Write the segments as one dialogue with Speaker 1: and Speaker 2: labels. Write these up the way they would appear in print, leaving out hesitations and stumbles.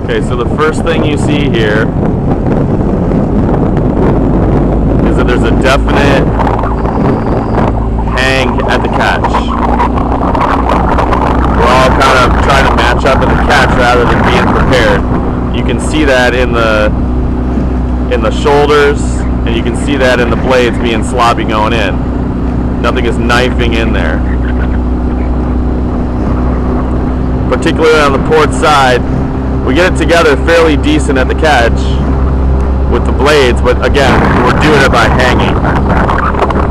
Speaker 1: Okay, so the first thing you see here is that there's a definite hang at the catch. We're all kind of trying to match up in the catch rather than being prepared. You can see that in the shoulders, and you can see that in the blades being sloppy going in. Nothing is knifing in there. Particularly on the port side, we get it together fairly decent at the catch with the blades, but again, we're doing it by hanging.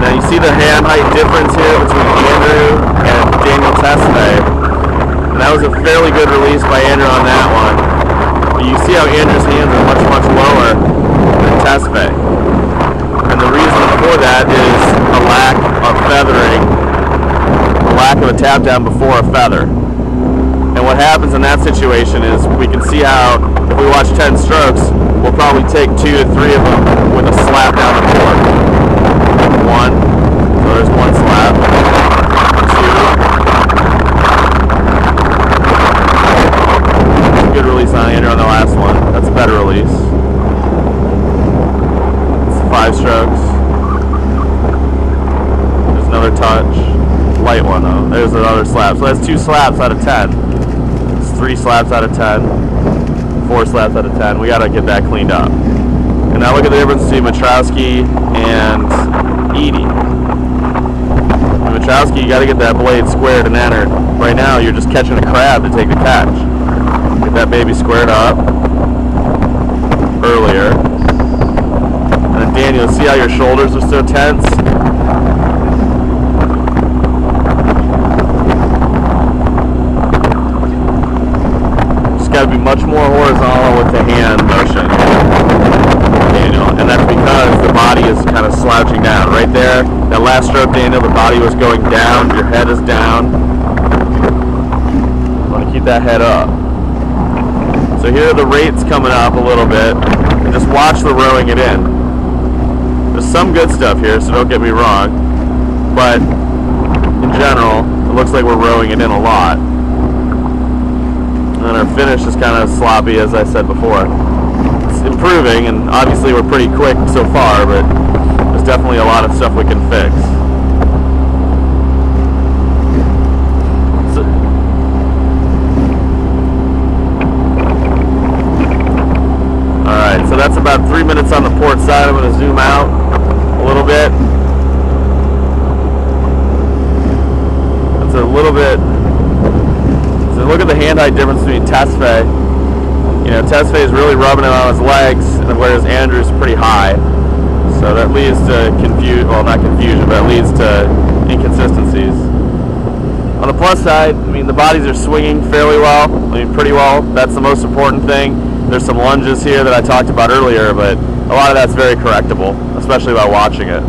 Speaker 1: Now you see the hand height difference here between Andrew and Daniel Tesfaye, and that was a fairly good release by Andrew on that one. But you see how Andrew's hands are much, much lower than Tesfaye. And the reason for that is a lack of feathering, a lack of a tap down before a feather. And what happens in that situation is we can see how, if we watch 10 strokes, we'll probably take 2 to 3 of them with a slap down the port. 1, so there's 1 slap. 2. Good release on Andrew on the last one. That's a better release. It's 5 strokes. There's another touch. Light one though. There's another slap. So that's 2 slaps out of 10. 3 slaps out of 10, 4 slaps out of 10. We got to get that cleaned up. And now look at the difference between Metrowski and Edie. In Metrowski, you got to get that blade squared and entered. Right now, you're just catching a crab to take the catch. Get that baby squared up earlier. And then Daniel, see how your shoulders are so tense? Got to be much more horizontal with the hand motion, Daniel, and that's because the body is kind of slouching down. Right there, that last stroke, Daniel, the body was going down, your head is down. You want to keep that head up. So here are the rates coming up a little bit, and just watch the rowing it in. There's some good stuff here, so don't get me wrong, but in general, it looks like we're rowing it in a lot. And our finish is kind of sloppy, as I said before. It's improving, and obviously we're pretty quick so far, but there's definitely a lot of stuff we can fix. So, alright, so that's about 3 minutes on the port side. I'm going to zoom out a little bit. That's a little bit. So look at the hand height difference between Tesfaye. You know, Tesfaye is really rubbing it on his legs, whereas Andrew's pretty high. So that leads to well, not confusion, but it leads to inconsistencies. On the plus side, I mean, the bodies are swinging fairly well. I mean, pretty well. That's the most important thing. There's some lunges here that I talked about earlier, but a lot of that's very correctable, especially by watching it.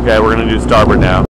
Speaker 1: Okay, we're going to do starboard now.